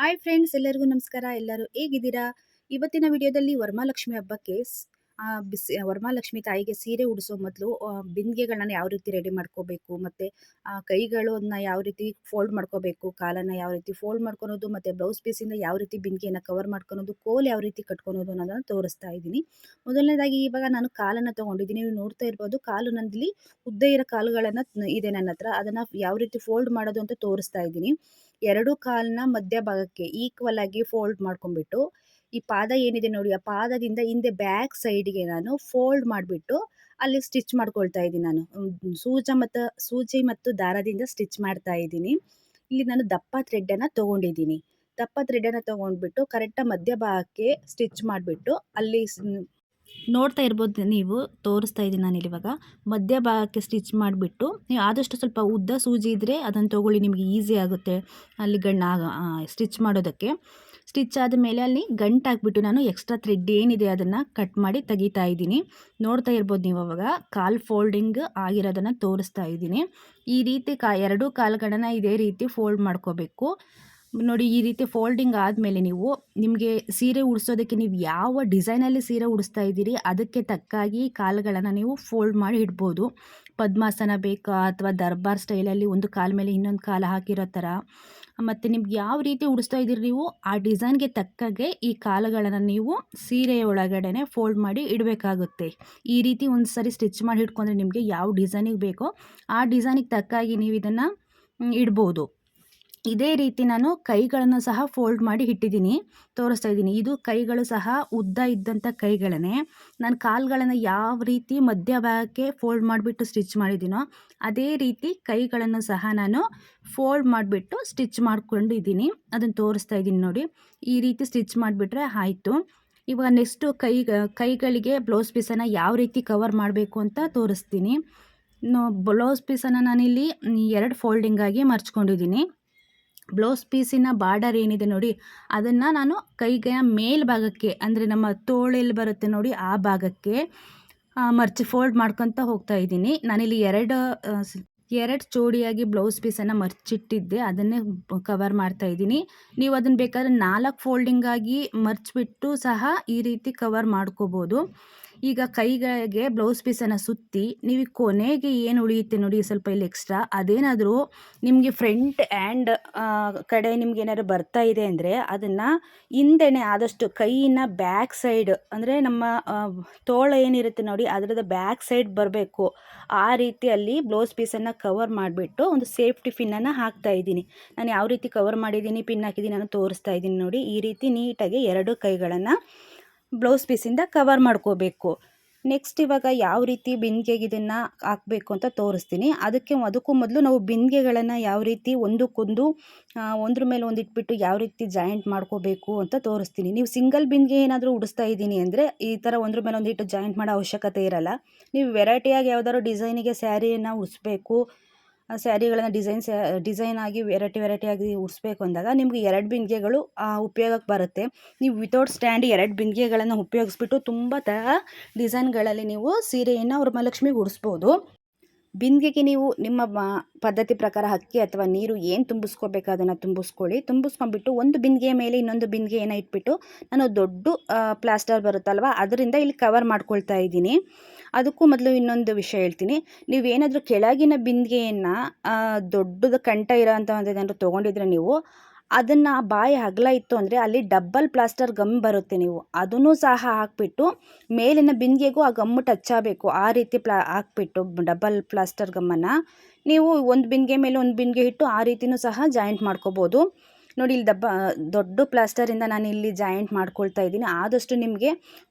Hi friends, ಎಲ್ಲರಿಗೂ ನಮಸ್ಕಾರ. ಎಲ್ಲರೂ ಹೇಗಿದ್ದೀರಾ? ಇವತ್ತಿನ ವಿಡಿಯೋದಲ್ಲಿ ವರಮಹಾಲಕ್ಷ್ಮಿ ಹಬ್ಬಕ್ಕೆ ವರಮಹಾಲಕ್ಷ್ಮಿ ತಾಯಿಗೆ ಸೀರೆ ಉಡಿಸೋ ಮೊದಲು ಬಿಂದಿಗೆಗಳನ್ನ ಯಾವ ರೀತಿ ರೆಡಿ ಮಾಡ್ಕೋಬೇಕು, ಮತ್ತು ಕೈಗಳನ್ನ ಯಾವ ರೀತಿ ಫೋಲ್ಡ್ ಮಾಡ್ಕೋಬೇಕು, ಕಾಲನ್ನು ಯಾವ ರೀತಿ ಫೋಲ್ಡ್ ಮಾಡ್ಕೊಳೋದು, ಮತ್ತು ಬ್ಲೌಸ್ ಪೀಸಿಂದ ಯಾವ ರೀತಿ ಬಿಂದಿಗೆಯನ್ನು ಕವರ್ ಮಾಡ್ಕೊಳೋದು, ಕೋಲ್ ಯಾವ ರೀತಿ ಕಟ್ಕೊಳೋದು ಅನ್ನೋದನ್ನು ತೋರಿಸ್ತಾ ಇದ್ದೀನಿ. ಮೊದಲನೇದಾಗಿ ಇವಾಗ ನಾನು ಕಾಲನ್ನು ತೊಗೊಂಡಿದ್ದೀನಿ. ನೀವು ನೋಡ್ತಾ ಇರ್ಬೋದು, ಕಾಲು ನಂದಲ್ಲಿ ಉದ್ದ ಇರೋ ಕಾಲುಗಳನ್ನು ಇದೆ ನನ್ನ ಹತ್ರ. ಅದನ್ನು ಯಾವ ರೀತಿ ಫೋಲ್ಡ್ ಮಾಡೋದು ಅಂತ ತೋರಿಸ್ತಾ ಇದ್ದೀನಿ. ಎರಡು ಕಾಲನ್ನ ಮಧ್ಯಭಾಗಕ್ಕೆ ಈಕ್ವಲ್ ಆಗಿ ಫೋಲ್ಡ್ ಮಾಡ್ಕೊಂಡ್ಬಿಟ್ಟು, ಈ ಪಾದ ಏನಿದೆ ನೋಡಿ, ಆ ಪಾದದಿಂದ ಹಿಂದೆ ಬ್ಯಾಕ್ ಸೈಡ್‌ಗೆ ನಾನು ಫೋಲ್ಡ್ ಮಾಡಿಬಿಟ್ಟು ಅಲ್ಲಿ ಸ್ಟಿಚ್ ಮಾಡ್ಕೊಳ್ತಾ ಇದ್ದೀನಿ ನಾನು. ಸೂಜಿ ಮತ್ತು ದಾರದಿಂದ ಸ್ಟಿಚ್ ಮಾಡ್ತಾ ಇದ್ದೀನಿ. ಇಲ್ಲಿ ನಾನು ದಪ್ಪ ಥ್ರೆಡ್ಡನ್ನು ತೊಗೊಂಡಿದ್ದೀನಿ. ದಪ್ಪ ಥ್ರೆಡ್ಡನ್ನು ತೊಗೊಂಡ್ಬಿಟ್ಟು ಕರೆಕ್ಟಾಗಿ ಮಧ್ಯಭಾಗಕ್ಕೆ ಸ್ಟಿಚ್ ಮಾಡಿಬಿಟ್ಟು ಅಲ್ಲಿ ನೋಡ್ತಾ ಇರ್ಬೋದು ನೀವು, ತೋರಿಸ್ತಾ ಇದ್ದೀನಿ ನಾನಿಲ್ಲಿವಾಗ. ಮಧ್ಯಭಾಗಕ್ಕೆ ಸ್ಟಿಚ್ ಮಾಡಿಬಿಟ್ಟು, ನೀವು ಆದಷ್ಟು ಸ್ವಲ್ಪ ಉದ್ದ ಸೂಜಿ ಇದ್ದರೆ ಅದನ್ನು ತೊಗೊಳ್ಳಿ, ನಿಮಗೆ ಈಸಿ ಆಗುತ್ತೆ ಅಲ್ಲಿ ಸ್ಟಿಚ್ ಮಾಡೋದಕ್ಕೆ. ಸ್ಟಿಚ್ ಆದಮೇಲೆ ಅಲ್ಲಿ ಗಂಟಾಕ್ಬಿಟ್ಟು ನಾನು ಎಕ್ಸ್ಟ್ರಾ ಥ್ರೆಡ್ ಏನಿದೆ ಅದನ್ನು ಕಟ್ ಮಾಡಿ ತೆಗಿತಾ ಇದ್ದೀನಿ. ನೋಡ್ತಾ ಇರ್ಬೋದು ನೀವು, ಅವಾಗ ಕಾಲ್ ಫೋಲ್ಡಿಂಗ್ ಆಗಿರೋದನ್ನು ತೋರಿಸ್ತಾ ಇದ್ದೀನಿ. ಈ ರೀತಿ ಎರಡೂ ಕಾಲುಗಳನ್ನು ಇದೇ ರೀತಿ ಫೋಲ್ಡ್ ಮಾಡ್ಕೋಬೇಕು. ನೋಡಿ, ಈ ರೀತಿ ಫೋಲ್ಡಿಂಗ್ ಆದಮೇಲೆ ನಿಮಗೆ ಸೀರೆ ಉಡಿಸೋದಕ್ಕೆ ನೀವು ಯಾವ ಡಿಸೈನಲ್ಲಿ ಸೀರೆ ಉಡಿಸ್ತಾ ಇದ್ದೀರಿ ಅದಕ್ಕೆ ತಕ್ಕಾಗಿ ಕಾಲುಗಳನ್ನು ನೀವು ಫೋಲ್ಡ್ ಮಾಡಿ ಇಡ್ಬೋದು. ಪದ್ಮಾಸನ ಬೇಕಾ ಅಥವಾ ದರ್ಬಾರ್ ಸ್ಟೈಲಲ್ಲಿ ಒಂದು ಕಾಲ ಮೇಲೆ ಇನ್ನೊಂದು ಕಾಲು ಹಾಕಿರೋ ಥರ, ಮತ್ತು ನಿಮ್ಗೆ ಯಾವ ರೀತಿ ಉಡಿಸ್ತಾ ಇದ್ದೀರಿ ನೀವು ಆ ಡಿಸೈನ್ಗೆ ತಕ್ಕಾಗೆ ಈ ಕಾಲುಗಳನ್ನು ನೀವು ಸೀರೆಯ ಒಳಗಡೆ ಫೋಲ್ಡ್ ಮಾಡಿ ಇಡಬೇಕಾಗುತ್ತೆ. ಈ ರೀತಿ ಒಂದು ಸರಿ ಸ್ಟಿಚ್ ಮಾಡಿ ಇಟ್ಕೊಂಡ್ರೆ ನಿಮಗೆ ಯಾವ ಡಿಸೈನಿಗೆ ಬೇಕೋ ಆ ಡಿಸೈನಿಗೆ ತಕ್ಕಾಗಿ ನೀವು ಇದನ್ನು ಇಡ್ಬೋದು. ಇದೇ ರೀತಿ ನಾನು ಕೈಗಳನ್ನು ಸಹ ಫೋಲ್ಡ್ ಮಾಡಿ ಇಟ್ಟಿದ್ದೀನಿ, ತೋರಿಸ್ತಾ ಇದ್ದೀನಿ. ಇದು ಕೈಗಳು ಸಹ ಉದ್ದ ಇದ್ದಂಥ ಕೈಗಳನ್ನೇ ನಾನು ಕಾಲುಗಳನ್ನು ಯಾವ ರೀತಿ ಮಧ್ಯಭಾಗಕ್ಕೆ ಫೋಲ್ಡ್ ಮಾಡಿಬಿಟ್ಟು ಸ್ಟಿಚ್ ಮಾಡಿದ್ದೀನೋ ಅದೇ ರೀತಿ ಕೈಗಳನ್ನು ಸಹ ನಾನು ಫೋಲ್ಡ್ ಮಾಡಿಬಿಟ್ಟು ಸ್ಟಿಚ್ ಮಾಡ್ಕೊಂಡಿದ್ದೀನಿ. ಅದನ್ನು ತೋರಿಸ್ತಾ ಇದ್ದೀನಿ ನೋಡಿ. ಈ ರೀತಿ ಸ್ಟಿಚ್ ಮಾಡಿಬಿಟ್ರೆ ಆಯಿತು. ಇವಾಗ ನೆಕ್ಸ್ಟು ಕೈಗಳಿಗೆ ಬ್ಲೌಸ್ ಪೀಸನ್ನು ಯಾವ ರೀತಿ ಕವರ್ ಮಾಡಬೇಕು ಅಂತ ತೋರಿಸ್ತೀನಿ. ಬ್ಲೌಸ್ ಪೀಸನ್ನು ನಾನಿಲ್ಲಿ 2 ಫೋಲ್ಡಿಂಗಾಗಿ ಮರ್ಚ್ಕೊಂಡಿದ್ದೀನಿ. ಬ್ಲೌಸ್ ಪೀಸಿನ ಬಾರ್ಡರ್ ಏನಿದೆ ನೋಡಿ, ಅದನ್ನು ನಾನು ಕೈಗೆ ಮೇಲ್ಭಾಗಕ್ಕೆ, ಅಂದರೆ ನಮ್ಮ ತೋಳೆಲ್ಲಿ ಬರುತ್ತೆ ನೋಡಿ ಆ ಭಾಗಕ್ಕೆ ಫೋಲ್ಡ್ ಮಾಡ್ಕೊತ ಹೋಗ್ತಾ ಇದ್ದೀನಿ. ನಾನಿಲ್ಲಿ ಎರಡು ಜೋಡಿಯಾಗಿ ಬ್ಲೌಸ್ ಪೀಸನ್ನು ಮರ್ಚಿಟ್ಟಿದ್ದೆ, ಅದನ್ನೇ ಕವರ್ ಮಾಡ್ತಾ ಇದ್ದೀನಿ. ನೀವು ಅದನ್ನು ಬೇಕಾದ್ರೆ 4 ಫೋಲ್ಡಿಂಗಾಗಿ ಮರ್ಚಿಬಿಟ್ಟು ಸಹ ಈ ರೀತಿ ಕವರ್ ಮಾಡ್ಕೋಬೋದು. ಈಗ ಕೈಗಳಿಗೆ ಬ್ಲೌಸ್ ಪೀಸನ್ನು ಸುತ್ತಿ ನೀವು ಕೊನೆಗೆ ಏನು ಉಳಿಯುತ್ತೆ ನೋಡಿ, ಸ್ವಲ್ಪ ಇಲ್ಲಿ ಎಕ್ಸ್ಟ್ರಾ, ಅದೇನಾದರೂ ನಿಮಗೆ ಫ್ರಂಟ್ ಹ್ಯಾಂಡ್ ಕಡೆ ನಿಮ್ಗೇನಾದ್ರು ಬರ್ತಾ ಇದೆ ಅಂದರೆ ಅದನ್ನು ಹಿಂದೆನೇ ಆದಷ್ಟು ಕೈಯಿನ ಬ್ಯಾಕ್ ಸೈಡ್, ಅಂದರೆ ನಮ್ಮ ತೋಳು ಏನಿರುತ್ತೆ ನೋಡಿ ಅದರದ್ದು ಬ್ಯಾಕ್ ಸೈಡ್ ಬರಬೇಕು. ಆ ರೀತಿಯಲ್ಲಿ ಬ್ಲೌಸ್ ಪೀಸನ್ನು ಕವರ್ ಮಾಡಿಬಿಟ್ಟು ಒಂದು ಸೇಫ್ಟಿ ಪಿನ್ನನ್ನು ಹಾಕ್ತಾ ಇದ್ದೀನಿ. ನಾನು ಯಾವ ರೀತಿ ಕವರ್ ಮಾಡಿದ್ದೀನಿ, ಪಿನ್ ಹಾಕಿದ್ದೀನಿ ನಾನು ತೋರಿಸ್ತಾ ಇದ್ದೀನಿ ನೋಡಿ. ಈ ರೀತಿ ನೀಟಾಗಿ ಎರಡು ಕೈಗಳನ್ನು ಬ್ಲೌಸ್ ಪೀಸಿಂದ ಕವರ್ ಮಾಡ್ಕೋಬೇಕು. ನೆಕ್ಸ್ಟ್ ಇವಾಗ ಯಾವ ರೀತಿ ಬಿಂದಿಗೆಗೆ ಇದನ್ನು ಹಾಕಬೇಕು ಅಂತ ತೋರಿಸ್ತೀನಿ. ಅದಕ್ಕೂ ಮೊದಲು ನಾವು ಬಿಂದಿಗೆಗಳನ್ನು ಯಾವ ರೀತಿ ಒಂದಕ್ಕೊಂದು ಒಂದ್ರ ಮೇಲೆ ಒಂದು ಇಟ್ಬಿಟ್ಟು ಯಾವ ರೀತಿ ಜಾಯಿಂಟ್ ಮಾಡ್ಕೋಬೇಕು ಅಂತ ತೋರಿಸ್ತೀನಿ. ನೀವು ಸಿಂಗಲ್ ಬಿಂದಿಗೆ ಏನಾದರೂ ಉಡಿಸ್ತಾ ಇದ್ದೀನಿ ಅಂದರೆ ಈ ಥರ ಒಂದ್ರ ಮೇಲೆ ಒಂದು ಇಟ್ಟು ಜಾಯಿಂಟ್ ಮಾಡೋ ಅವಶ್ಯಕತೆ ಇರಲ್ಲ. ನೀವು ವೆರೈಟಿಯಾಗಿ ಯಾವ್ದಾದ್ರು ಡಿಸೈನಿಗೆ ಸ್ಯಾರಿಯನ್ನು ಉಡಿಸ್ಬೇಕು, ಸ್ಯಾರಿಗಳನ್ನು ಡಿಸೈನ್ ಆಗಿ ವೆರೈಟಿಯಾಗಿ ಉಡಿಸ್ಬೇಕು ಅಂದಾಗ ನಿಮಗೆ 2 ಬಿಂದಿಗೆಗಳು ಉಪಯೋಗಕ್ಕೆ ಬರುತ್ತೆ. ನೀವು ವಿತೌಟ್ ಸ್ಟ್ಯಾಂಡ್ 2 ಬಿಂದಿಗೆಗಳನ್ನು ಉಪಯೋಗಿಸ್ಬಿಟ್ಟು ತುಂಬ ಥರ ಡಿಸೈನ್ಗಳಲ್ಲಿ ನೀವು ಸೀರೆಯನ್ನು ವರಮಹಾಲಕ್ಷ್ಮಿಗೆ ಉಡಿಸ್ಬೋದು. ಬಿಂದಿಗೆಗೆ ನೀವು ನಿಮ್ಮ ಪದ್ಧತಿ ಪ್ರಕಾರ ಅಕ್ಕಿ ಅಥವಾ ನೀರು ಏನು ತುಂಬಿಸ್ಕೋಬೇಕು ಅದನ್ನು ತುಂಬಿಸ್ಕೊಂಡ್ಬಿಟ್ಟು ಒಂದು ಬಿಂದಿಗೆಯ ಮೇಲೆ ಇನ್ನೊಂದು ಬಿಂದಿಗೆಯನ್ನು ಇಟ್ಬಿಟ್ಟು ನಾನು ದೊಡ್ಡ ಪ್ಲಾಸ್ಟರ್ ಬರುತ್ತಲ್ವ ಅದರಿಂದ ಇಲ್ಲಿ ಕವರ್ ಮಾಡ್ಕೊಳ್ತಾ ಇದ್ದೀನಿ. ಅದಕ್ಕೂ ಮೊದಲು ಇನ್ನೊಂದು ವಿಷಯ ಹೇಳ್ತೀನಿ. ನೀವೇನಾದರೂ ಕೆಳಗಿನ ಬಿಂದಿಗೆಯನ್ನು ದೊಡ್ಡದು ಕಂಠ ಇರೋ ಏನಾದರೂ ತೊಗೊಂಡಿದ್ರೆ ನೀವು ಅದನ್ನು ಬಾಯಿ ಅಗಲ ಇತ್ತು ಅಂದರೆ ಅಲ್ಲಿ ಡಬ್ಬಲ್ ಪ್ಲಾಸ್ಟರ್ ಗಮ್ ಬರುತ್ತೆ, ನೀವು ಅದನ್ನು ಸಹ ಹಾಕಿಬಿಟ್ಟು ಮೇಲಿನ ಬಿಂದಿಗೆಗೂ ಆ ಗಮ್ಮು ಟಚ್ ಆಗಬೇಕು. ಆ ರೀತಿ ಹಾಕ್ಬಿಟ್ಟು ಡಬ್ಬಲ್ ಪ್ಲಾಸ್ಟರ್ ಗಮ್ಮನ್ನು ನೀವು ಒಂದು ಬಿಂದಿಗೆ ಮೇಲೆ ಒಂದು ಬಿಂದಿಗೆ ಇಟ್ಟು ಆ ರೀತಿಯೂ ಸಹ ಜಾಯಿಂಟ್ ಮಾಡ್ಕೋಬೋದು. ನೋಡಿ, ಇಲ್ಲಿ ದೊಡ್ಡ ಪ್ಲಾಸ್ಟರಿಂದ ನಾನು ಇಲ್ಲಿ ಜಾಯಿಂಟ್ ಮಾಡ್ಕೊಳ್ತಾ ಇದ್ದೀನಿ. ಆದಷ್ಟು ನಿಮಗೆ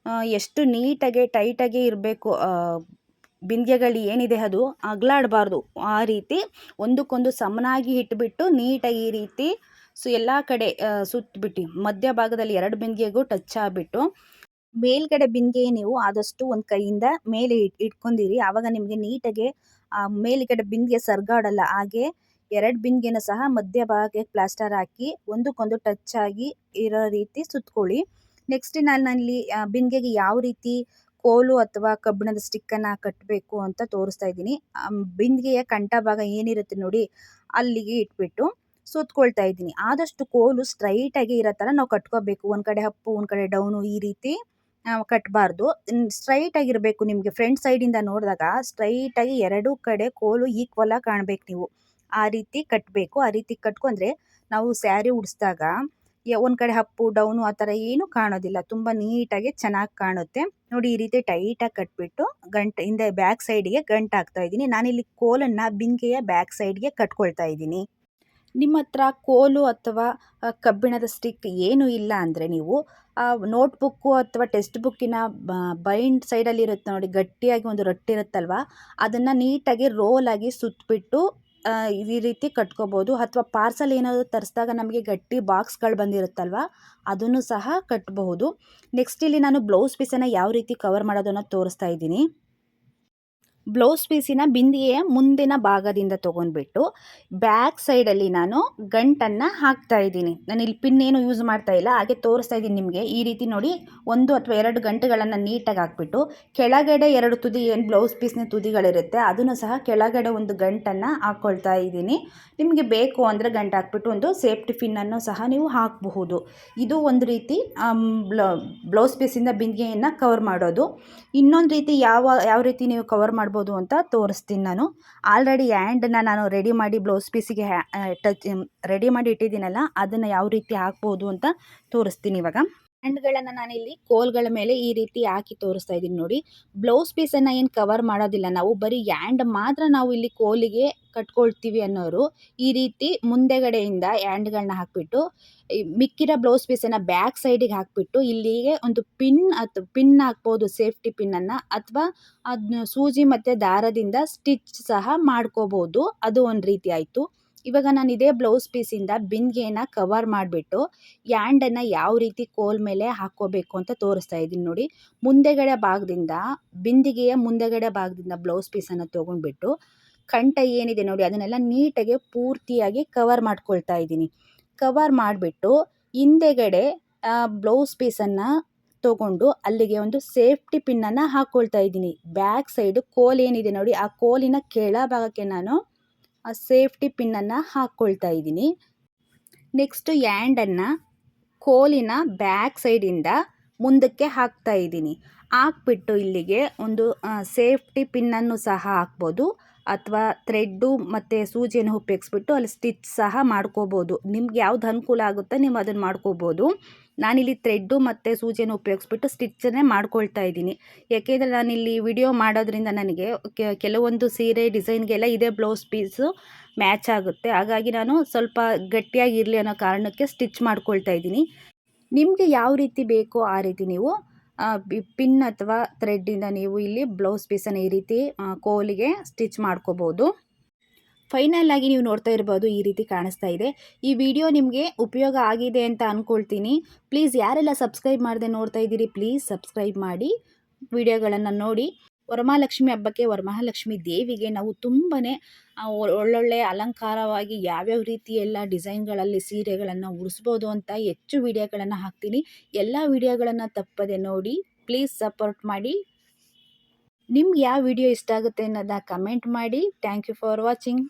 ಎಷ್ಟು ನೀಟಾಗಿ ಟೈಟಾಗಿ ಇರಬೇಕು, ಬಿಂದಿಗೆಗಳು ಏನಿದೆ ಅದು ಅಗಲಾಡಬಾರ್ದು. ಆ ರೀತಿ ಒಂದಕ್ಕೊಂದು ಸಮನಾಗಿ ಇಟ್ಬಿಟ್ಟು ನೀಟಾಗಿ ಈ ರೀತಿ ಎಲ್ಲ ಕಡೆ ಸುತ್ತಬಿಟ್ಟು ಮಧ್ಯಭಾಗದಲ್ಲಿ 2 ಬಿಂದಿಗೆಗೂ ಟಚ್ ಆಗಿಬಿಟ್ಟು ಮೇಲ್ಗಡೆ ಬಿಂದಿಗೆ ನೀವು ಆದಷ್ಟು ಒಂದು ಕೈಯಿಂದ ಮೇಲೆ ಇಟ್ಕೊಂಡಿರಿ. ಆವಾಗ ನಿಮಗೆ ನೀಟಾಗಿ ಮೇಲ್ಗಡೆ ಬಿಂದಿಗೆ ಸರ್ಗಾಡಲ್ಲ. ಹಾಗೆ 2 ಬಿಂದಿಗೆನ ಸಹ ಮಧ್ಯಭಾಗಕ್ಕೆ ಪ್ಲಾಸ್ಟರ್ ಹಾಕಿ ಒಂದಕ್ಕೊಂದು ಟಚ್ ಆಗಿ ಇರೋ ರೀತಿ ಸುತ್ಕೊಳ್ಳಿ. ನೆಕ್ಸ್ಟ್ ನಾನಲ್ಲಿ ಬಿಂದಿಗೆಗೆ ಯಾವ ರೀತಿ ಕೋಲು ಅಥವಾ ಕಬ್ಬಿಣದ ಸ್ಟಿಕ್ಕನ್ನು ಕಟ್ಟಬೇಕು ಅಂತ ತೋರಿಸ್ತಾ ಇದ್ದೀನಿ. ಬಿಂದಿಗೆಯ ಕಂಠ ಭಾಗ ಏನಿರುತ್ತೆ ನೋಡಿ ಅಲ್ಲಿಗೆ ಇಟ್ಬಿಟ್ಟು ಸುತ್ಕೊಳ್ತಾ ಇದ್ದೀನಿ. ಆದಷ್ಟು ಕೋಲು ಸ್ಟ್ರೈಟಾಗಿ ಇರೋ ಥರ ನಾವು ಕಟ್ಕೋಬೇಕು. ಒಂದು ಕಡೆ ಅಪ್ಪು, ಒಂದು ಕಡೆ ಡೌನು ಈ ರೀತಿ ಕಟ್ಟಬಾರ್ದು. ಸ್ಟ್ರೈಟಾಗಿರಬೇಕು. ನಿಮಗೆ ಫ್ರಂಟ್ ಸೈಡಿಂದ ನೋಡಿದಾಗ ಸ್ಟ್ರೈಟಾಗಿ ಎರಡೂ ಕಡೆ ಕೋಲು ಈಕ್ವಲ್ ಆಗಿ ಕಾಣಬೇಕು ನೀವು. ಆ ರೀತಿ ಕಟ್ಟಬೇಕು. ಆ ರೀತಿ ಕಟ್ಕೊಂಡ್ರೆ ನಾವು ಸ್ಯಾರಿ ಉಡಿಸಿದಾಗ ಒಂದು ಕಡೆ ಅಪ್ಪು, ಡೌನು ಆ ಥರ ಏನೂ ಕಾಣೋದಿಲ್ಲ. ತುಂಬ ನೀಟಾಗಿ ಚೆನ್ನಾಗಿ ಕಾಣುತ್ತೆ. ನೋಡಿ ಈ ರೀತಿ ಟೈಟಾಗಿ ಕಟ್ಬಿಟ್ಟು ಹಿಂದೆ ಬ್ಯಾಕ್ ಸೈಡ್‌ಗೆ ಗಂಟು ಹಾಕ್ತಾ ಇದ್ದೀನಿ. ನಾನಿಲ್ಲಿ ಕೋಲನ್ನು ಬಿಂದಿಗೆಯ ಬ್ಯಾಕ್ ಸೈಡ್‌ಗೆ ಕಟ್ಕೊಳ್ತಾ ಇದ್ದೀನಿ. ನಿಮ್ಮ ಹತ್ರ ಕೋಲು ಅಥವಾ ಕಬ್ಬಿಣದ ಸ್ಟಿಕ್ ಏನೂ ಇಲ್ಲ ಅಂದರೆ ನೀವು ನೋಟ್‌ಬುಕ್ಕು ಅಥವಾ ಟೆಕ್ಸ್ಟ್ ಬುಕ್ಕಿನ ಬೈಂಡ್ ಸೈಡಲ್ಲಿ ಇರುತ್ತೆ ನೋಡಿ, ಗಟ್ಟಿಯಾಗಿ ಒಂದು ರಟ್ಟಿರುತ್ತಲ್ವ, ಅದನ್ನು ನೀಟಾಗಿ ರೋಲಾಗಿ ಸುತ್ತಬಿಟ್ಟು ಈ ರೀತಿ ಕಟ್ಕೋಬೋದು. ಅಥವಾ ಪಾರ್ಸಲ್ ಏನಾದರೂ ತರಿಸಿದಾಗ ನಮಗೆ ಗಟ್ಟಿ ಬಾಕ್ಸ್‌ಗಳು ಬಂದಿರುತ್ತಲ್ವ, ಅದನ್ನು ಸಹ ಕಟ್ಟಬಹುದು. ನೆಕ್ಸ್ಟ್ ಇಲ್ಲಿ ನಾನು ಬ್ಲೌಸ್ ಪೀಸನ್ನು ಯಾವ ರೀತಿ ಕವರ್ ಮಾಡೋದು ಅನ್ನೋದು ತೋರಿಸ್ತಾ ಇದ್ದೀನಿ. ಬ್ಲೌಸ್ ಪೀಸಿನ ಬಿಂದಿಗೆಯ ಮುಂದಿನ ಭಾಗದಿಂದ ತೊಗೊಂಡ್ಬಿಟ್ಟು ಬ್ಯಾಕ್ ಸೈಡಲ್ಲಿ ನಾನು ಗಂಟನ್ನು ಹಾಕ್ತಾ ಇದ್ದೀನಿ. ನಾನು ಇಲ್ಲಿ ಪಿನ್ ಏನು ಯೂಸ್ ಮಾಡ್ತಾ ಇಲ್ಲ, ಹಾಗೆ ತೋರಿಸ್ತಾ ಇದ್ದೀನಿ ನಿಮಗೆ. ಈ ರೀತಿ ನೋಡಿ 1 ಅಥವಾ 2 ಗಂಟುಗಳನ್ನು ನೀಟಾಗಿ ಹಾಕ್ಬಿಟ್ಟು ಕೆಳಗಡೆ 2 ತುದಿ ಏನು ಬ್ಲೌಸ್ ಪೀಸ್ನ ತುದಿಗಳಿರುತ್ತೆ ಅದನ್ನು ಸಹ ಕೆಳಗಡೆ ಒಂದು ಗಂಟನ್ನು ಹಾಕ್ಕೊಳ್ತಾ ಇದ್ದೀನಿ. ನಿಮಗೆ ಬೇಕು ಅಂದರೆ ಗಂಟು ಹಾಕ್ಬಿಟ್ಟು ಒಂದು ಸೇಫ್ಟಿ ಪಿನ್ನನ್ನು ಸಹ ನೀವು ಹಾಕಬಹುದು. ಇದು ಒಂದು ರೀತಿ ಬ್ಲೌಸ್ ಪೀಸಿಂದ ಬಿಂದಿಗೆಯನ್ನು ಕವರ್ ಮಾಡೋದು. ಇನ್ನೊಂದು ರೀತಿ ಯಾವ ರೀತಿ ನೀವು ಕವರ್ ಮಾಡ್ಬೋದು ಅಂತ ತೋರಿಸ್ತೀನಿ ನಾನು. ಆಲ್ರೆಡಿ ಹ್ಯಾಂಡನ್ನ ನಾನು ರೆಡಿ ಮಾಡಿ ಬ್ಲೌಸ್ ಪೀಸಿಗೆ ರೆಡಿ ಮಾಡಿ ಇಟ್ಟಿದ್ದೀನಲ್ಲ, ಅದನ್ನು ಯಾವ ರೀತಿ ಹಾಕ್ಬೋದು ಅಂತ ತೋರಿಸ್ತೀನಿ ಇವಾಗ. ಹ್ಯಾಂಡ್ಗಳನ್ನು ನಾನಿಲ್ಲಿ ಕೋಲ್ಗಳ ಮೇಲೆ ಈ ರೀತಿ ಹಾಕಿ ತೋರಿಸ್ತಾ ಇದ್ದೀನಿ ನೋಡಿ. ಬ್ಲೌಸ್ ಪೀಸನ್ನು ಏನು ಕವರ್ ಮಾಡೋದಿಲ್ಲ ನಾವು, ಬರೀ ಹ್ಯಾಂಡ್ ಮಾತ್ರ ನಾವು ಇಲ್ಲಿ ಕೋಲಿಗೆ ಕಟ್ಕೊಳ್ತೀವಿ ಅನ್ನೋರು ಈ ರೀತಿ ಮುಂದೆಗಡೆಯಿಂದ ಹ್ಯಾಂಡ್ಗಳನ್ನ ಹಾಕಿಬಿಟ್ಟು ಮಿಕ್ಕಿರೋ ಬ್ಲೌಸ್ ಪೀಸನ್ನು ಬ್ಯಾಕ್ ಸೈಡಿಗೆ ಹಾಕಿಬಿಟ್ಟು ಇಲ್ಲಿಗೆ ಒಂದು ಪಿನ್ ಹಾಕ್ಬೋದು, ಸೇಫ್ಟಿ ಪಿನ್ನನ್ನು, ಅಥವಾ ಅದನ್ನ ಸೂಜಿ ಮತ್ತು ದಾರದಿಂದ ಸ್ಟಿಚ್ ಸಹ ಮಾಡ್ಕೋಬೋದು. ಅದು ಒಂದು ರೀತಿ ಆಯಿತು. ಇವಾಗ ನಾನು ಇದೇ ಬ್ಲೌಸ್ ಪೀಸಿಂದ ಬಿಂದಿಗೆಯನ್ನು ಕವರ್ ಮಾಡಿಬಿಟ್ಟು ಹ್ಯಾಂಡನ್ನು ಯಾವ ರೀತಿ ಕೋಲ್ ಮೇಲೆ ಹಾಕ್ಕೋಬೇಕು ಅಂತ ತೋರಿಸ್ತಾ ಇದ್ದೀನಿ ನೋಡಿ. ಬಿಂದಿಗೆಯ ಮುಂದೆಗಡೆ ಭಾಗದಿಂದ ಬ್ಲೌಸ್ ಪೀಸನ್ನು ತೊಗೊಂಡ್ಬಿಟ್ಟು ಕಂಠ ಏನಿದೆ ನೋಡಿ ಅದನ್ನೆಲ್ಲ ನೀಟಾಗಿ ಪೂರ್ತಿಯಾಗಿ ಕವರ್ ಮಾಡ್ಕೊಳ್ತಾ ಇದ್ದೀನಿ. ಕವರ್ ಮಾಡಿಬಿಟ್ಟು ಹಿಂದೆಗಡೆ ಬ್ಲೌಸ್ ಪೀಸನ್ನು ತೊಗೊಂಡು ಅಲ್ಲಿಗೆ ಒಂದು ಸೇಫ್ಟಿ ಪಿನ್ನನ್ನು ಹಾಕ್ಕೊಳ್ತಾ ಇದ್ದೀನಿ. ಬ್ಯಾಕ್ ಸೈಡು ಕೋಲ್ ಏನಿದೆ ನೋಡಿ, ಆ ಕೋಲಿನ ಕೆಳಭಾಗಕ್ಕೆ ನಾನು ಆ ಸೇಫ್ಟಿ ಪಿನ್ನನ್ನು ಹಾಕ್ಕೊಳ್ತಾ ಇದ್ದೀನಿ. ನೆಕ್ಸ್ಟು ಹ್ಯಾಂಡನ್ನು ಕೋಲಿನ ಬ್ಯಾಕ್ ಸೈಡಿಂದ ಮುಂದಕ್ಕೆ ಹಾಕ್ತಾ ಇದ್ದೀನಿ. ಹಾಕ್ಬಿಟ್ಟು ಇಲ್ಲಿಗೆ ಒಂದು ಸೇಫ್ಟಿ ಪಿನ್ನನ್ನು ಸಹ ಹಾಕ್ಬೋದು, ಅಥವಾ ಥ್ರೆಡ್ಡು ಮತ್ತು ಸೂಜಿಯನ್ನು ಉಪಯೋಗಿಸ್ಬಿಟ್ಟು ಅಲ್ಲಿ ಸ್ಟಿಚ್ ಸಹ ಮಾಡ್ಕೋಬೋದು. ನಿಮ್ಗೆ ಯಾವ್ದು ಅನುಕೂಲ ಆಗುತ್ತೆ ನೀವು ಅದನ್ನು ಮಾಡ್ಕೋಬೋದು. ನಾನಿಲ್ಲಿ ಥ್ರೆಡ್ಡು ಮತ್ತು ಸೂಜಿಯನ್ನು ಉಪಯೋಗಿಸ್ಬಿಟ್ಟು ಸ್ಟಿಚ್ಚನ್ನೇ ಮಾಡ್ಕೊಳ್ತಾ ಇದ್ದೀನಿ. ಯಾಕೆಂದರೆ ನಾನಿಲ್ಲಿ ವಿಡಿಯೋ ಮಾಡೋದ್ರಿಂದ ನನಗೆ ಕೆಲವೊಂದು ಸೀರೆ ಡಿಸೈನ್ಗೆಲ್ಲ ಇದೇ ಬ್ಲೌಸ್ ಪೀಸು ಮ್ಯಾಚ್ ಆಗುತ್ತೆ. ಹಾಗಾಗಿ ನಾನು ಸ್ವಲ್ಪ ಗಟ್ಟಿಯಾಗಿರಲಿ ಅನ್ನೋ ಕಾರಣಕ್ಕೆ ಸ್ಟಿಚ್ ಮಾಡ್ಕೊಳ್ತಾ ಇದ್ದೀನಿ. ನಿಮಗೆ ಯಾವ ರೀತಿ ಬೇಕೋ ಆ ರೀತಿ ನೀವು ಪಿನ್ ಅಥವಾ ಥ್ರೆಡ್ಡಿಂದ ನೀವು ಇಲ್ಲಿ ಬ್ಲೌಸ್ ಪೀಸನ್ನು ಈ ರೀತಿ ಕೋಲಿಗೆ ಸ್ಟಿಚ್ ಮಾಡ್ಕೋಬೋದು. ಫೈನಲ್ ಆಗಿ ನೀವು ನೋಡ್ತಾ ಇರ್ಬೋದು ಈ ರೀತಿ ಕಾಣಿಸ್ತಾ ಇದೆ. ಈ ವಿಡಿಯೋ ನಿಮಗೆ ಉಪಯೋಗ ಆಗಿದೆ ಅಂತ ಅಂದ್ಕೊಳ್ತೀನಿ. ಪ್ಲೀಸ್ ಯಾರೆಲ್ಲ ಸಬ್ಸ್ಕ್ರೈಬ್ ಮಾಡದೆ ನೋಡ್ತಾ ಇದ್ದೀರಿ, ಪ್ಲೀಸ್ ಸಬ್ಸ್ಕ್ರೈಬ್ ಮಾಡಿ ವಿಡಿಯೋಗಳನ್ನು ನೋಡಿ. ವರಮಹಾಲಕ್ಷ್ಮಿ ಹಬ್ಬಕ್ಕೆ ವರಮಹಾಲಕ್ಷ್ಮಿ ದೇವಿಗೆ ನಾವು ತುಂಬಾ ಒಳ್ಳೊಳ್ಳೆ ಅಲಂಕಾರವಾಗಿ ಯಾವ್ಯಾವ ರೀತಿ ಎಲ್ಲ ಡಿಸೈನ್ಗಳಲ್ಲಿ ಸೀರೆಗಳನ್ನು ಉಡಿಸ್ಬೋದು ಅಂತ ಹೆಚ್ಚು ವಿಡಿಯೋಗಳನ್ನು ಹಾಕ್ತೀನಿ. ಎಲ್ಲ ವಿಡಿಯೋಗಳನ್ನು ತಪ್ಪದೆ ನೋಡಿ, ಪ್ಲೀಸ್ ಸಪೋರ್ಟ್ ಮಾಡಿ. ನಿಮ್ಗೆ ಯಾವ ವಿಡಿಯೋ ಇಷ್ಟ ಆಗುತ್ತೆ ಅನ್ನೋದನ್ನ ಕಮೆಂಟ್ ಮಾಡಿ. Thank you for watching.